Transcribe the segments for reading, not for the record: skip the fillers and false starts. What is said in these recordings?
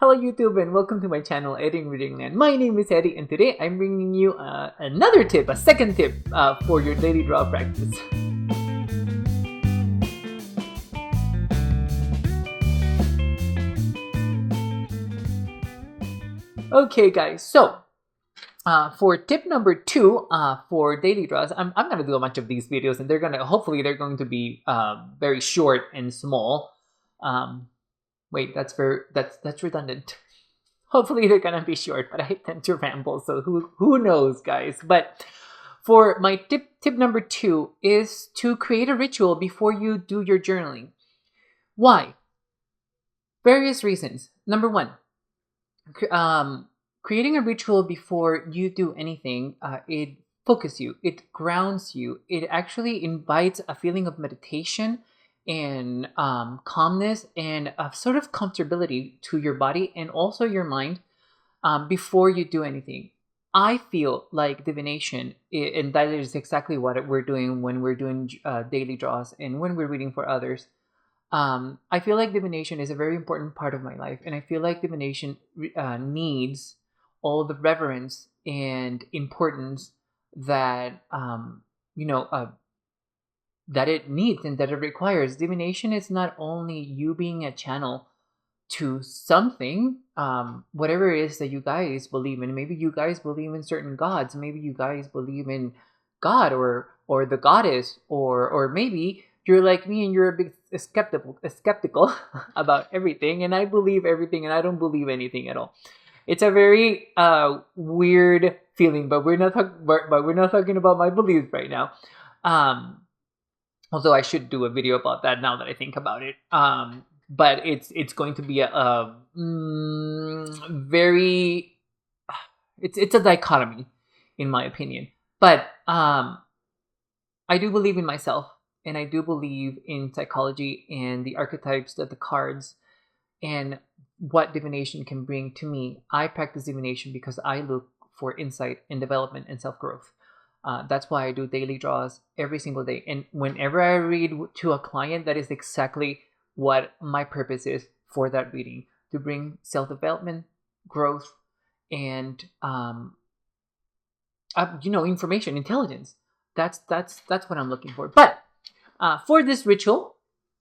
Hello YouTube and welcome to my channel eddieinreadingland. My name is Eddie and today I'm bringing you another tip, a second tip for your daily draw practice. Okay guys, so for tip number 2 for daily draws, I'm going to do a bunch of these videos and hopefully they're going to be very short and small. Wait, that's redundant. Hopefully they're gonna be short, but I tend to ramble, so who knows, guys. But for my tip number 2 is to create a ritual before you do your journaling. Why? Various reasons. Number 1, creating a ritual before you do anything, it focuses you, it grounds you, it actually invites a feeling of meditation and calmness and a sort of comfortability to your body and also your mind before you do anything. I feel like divination, and that is exactly what we're doing when we're doing daily draws and when we're reading for others. I feel like divination is a very important part of my life, and I feel like divination needs all the reverence and importance that that it needs and that it requires. Divination is not only you being a channel to something, whatever it is that you guys believe in. Maybe you guys believe in certain gods. Maybe you guys believe in God or the goddess, or maybe you're like me and you're a bit skeptical about everything. And I believe everything, and I don't believe anything at all. It's a very weird feeling, but we're not talking about my beliefs right now. Although I should do a video about that now that I think about it. But it's going to be a very it's a dichotomy, in my opinion. But I do believe in myself, and I do believe in psychology and the archetypes, that the cards, and what divination can bring to me. I practice divination because I look for insight and development and self-growth. That's why I do daily draws every single day. And whenever I read to a client, that is exactly what my purpose is for that reading, to bring self-development, growth, and information, intelligence. That's what I'm looking for. But for this ritual,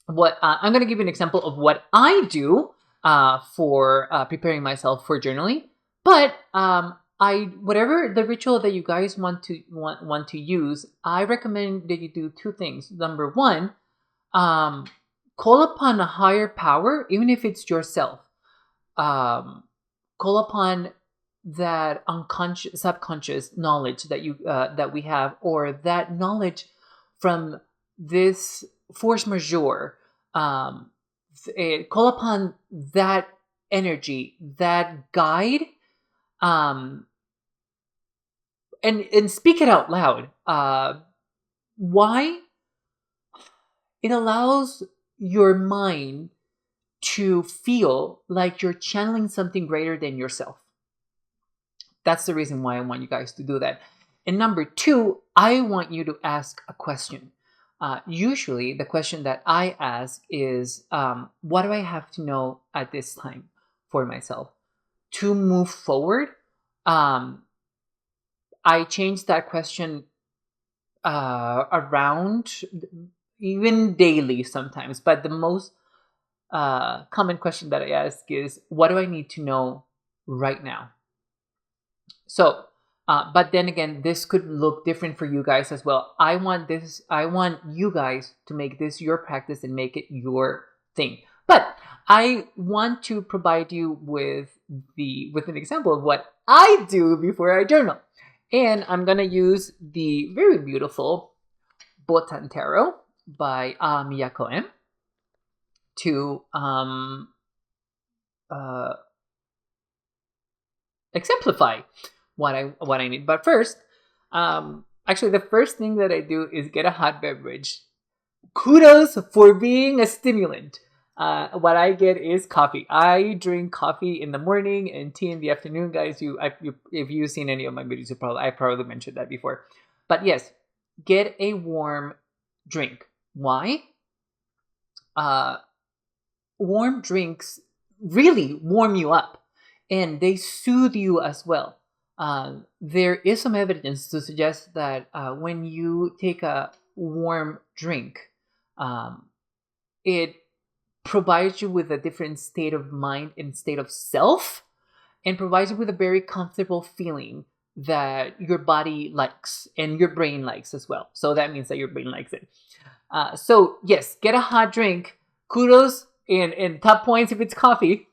what I'm going to give you an example of what I do for preparing myself for journaling. But whatever the ritual that you guys want to use, I recommend that you do 2 things. Number 1, call upon a higher power, even if it's yourself. Call upon that unconscious, subconscious knowledge that we have, or that knowledge from this force majeure. Call upon that energy, that guide. And speak it out loud. Why? It allows your mind to feel like you're channeling something greater than yourself. That's the reason why I want you guys to do that. And number 2, I want you to ask a question. Usually, the question that I ask is, what do I have to know at this time for myself to move forward? I change that question around, even daily sometimes. But the most common question that I ask is, what do I need to know right now? So, but then again, this could look different for you guys as well. I want you guys to make this your practice and make it your thing. But I want to provide you with an example of what I do before I journal. And I'm going to use the very beautiful Botan Tarot by Miyako M to exemplify what I need. But first, actually the first thing that I do is get a hot beverage. Kudos for being a stimulant. What I get is coffee. I drink coffee in the morning and tea in the afternoon, guys. If you've seen any of my videos, I probably mentioned that before. But yes, get a warm drink. Why? Warm drinks really warm you up, and they soothe you as well. There is some evidence to suggest that when you take a warm drink, it provides you with a different state of mind and state of self, and provides you with a very comfortable feeling that your body likes and your brain likes as well. So that means that your brain likes it. So yes, get a hot drink. Kudos and top points if it's coffee,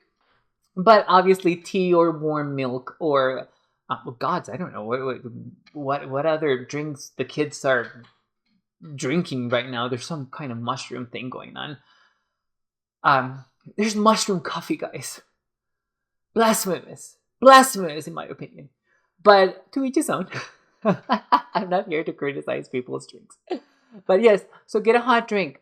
but obviously tea or warm milk or well, gods, I don't know what other drinks the kids are drinking right now. There's some kind of mushroom thing going on. There's mushroom coffee, guys. Blasphemous in my opinion, but to each his own. I'm not here to criticize people's drinks, but yes, so get a hot drink.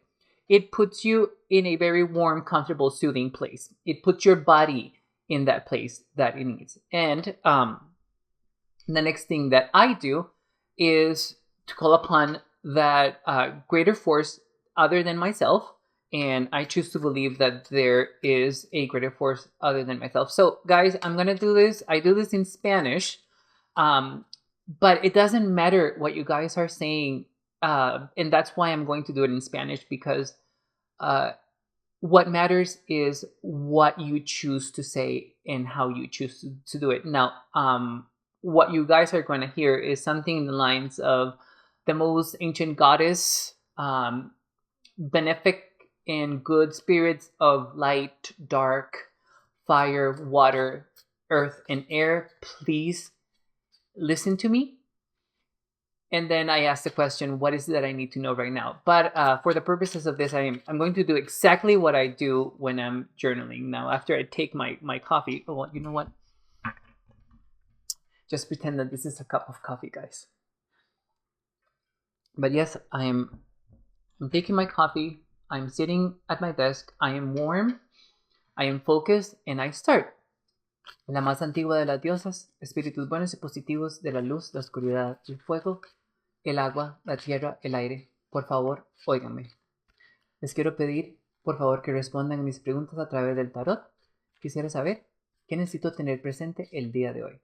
It puts you in a very warm, comfortable, soothing place. It puts your body in that place that it needs. And the next thing that I do is to call upon that greater force other than myself. And I choose to believe that there is a greater force other than myself. So, guys, I'm going to do this. I do this in Spanish. But it doesn't matter what you guys are saying. And that's why I'm going to do it in Spanish, because what matters is what you choose to say and how you choose to do it. Now, what you guys are going to hear is something in the lines of the most ancient goddess, benefic and good spirits of light, dark, fire, water, earth, and air, please listen to me. And then I ask the question, what is it that I need to know right now? But for the purposes of this, I'm going to do exactly what I do when I'm journaling. Now, after I take my coffee, well, you know what? Just pretend that this is a cup of coffee, guys. But yes, I'm taking my coffee. I'm sitting at my desk. I am warm. I am focused, and I start. La más antigua de las diosas, espíritus buenos y positivos de la luz, la oscuridad, el fuego, el agua, la tierra, el aire. Por favor, óiganme. Les quiero pedir, por favor, que respondan mis preguntas a través del tarot. Quisiera saber qué necesito tener presente el día de hoy.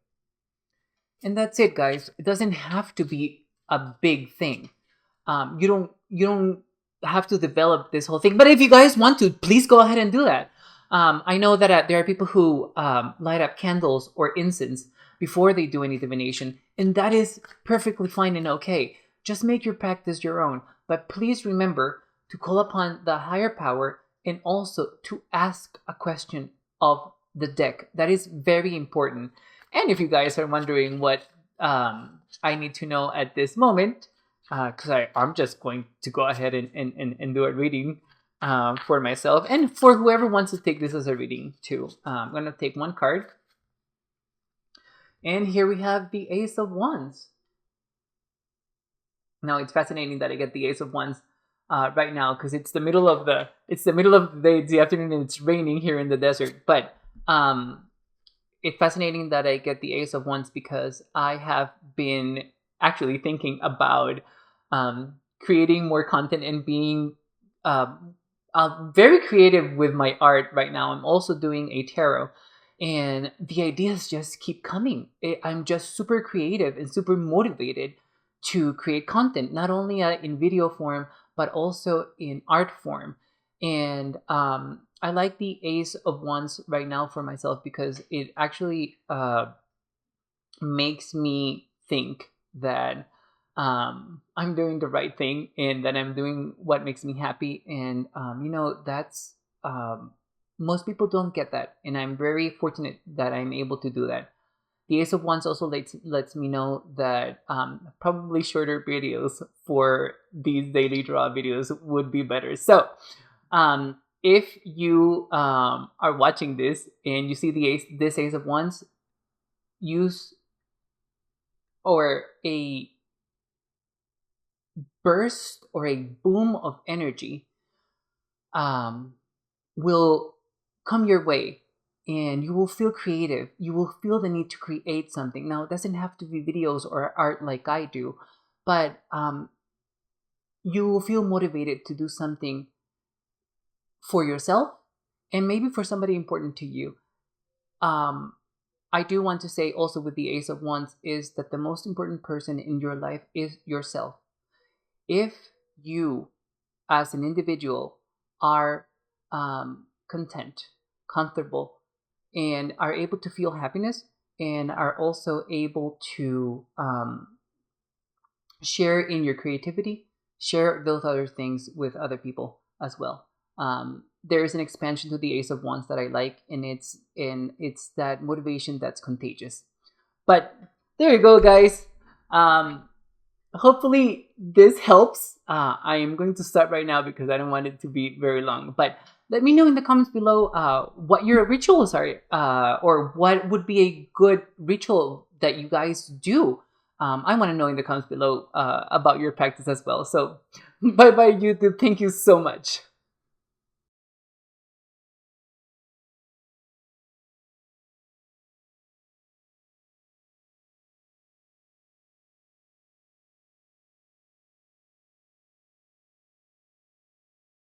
And that's it, guys. It doesn't have to be a big thing. You don't have to develop this whole thing. But if you guys want to, please go ahead and do that. I know that there are people who light up candles or incense before they do any divination, and that is perfectly fine and okay. Just make your practice your own. But please remember to call upon the higher power and also to ask a question of the deck. That is very important. And if you guys are wondering what I need to know at this moment, because I'm just going to go ahead and do a reading for myself and for whoever wants to take this as a reading too. I'm going to take one card. And here we have the Ace of Wands. Now, it's fascinating that I get the Ace of Wands right now because it's the middle of the day, it's the afternoon, and it's raining here in the desert. But it's fascinating that I get the Ace of Wands because I have been actually thinking about creating more content and being very creative with my art right now. I'm also doing a tarot, and the ideas just keep coming. I'm just super creative and super motivated to create content, not only in video form, but also in art form. And I like the Ace of Wands right now for myself because it actually makes me think that I'm doing the right thing and that I'm doing what makes me happy. And, that's most people don't get that. And I'm very fortunate that I'm able to do that. The Ace of Wands also lets me know that probably shorter videos for these daily draw videos would be better. So if you are watching this and you see this Ace of Wands, use or a burst or a boom of energy will come your way, and you will feel creative. You will feel the need to create something. Now, it doesn't have to be videos or art like I do, but you will feel motivated to do something for yourself and maybe for somebody important to you. I do want to say also with the Ace of Wands is that the most important person in your life is yourself. If you, as an individual, are content, comfortable, and are able to feel happiness, and are also able to share in your creativity, share those other things with other people as well. There is an expansion to the Ace of Wands that I like, and it's that motivation that's contagious. But there you go, guys. Hopefully this helps. I am going to start right now because I don't want it to be very long. But let me know in the comments below what your rituals are, or what would be a good ritual that you guys do. I want to know in the comments below about your practice as well. So bye bye, YouTube. Thank you so much.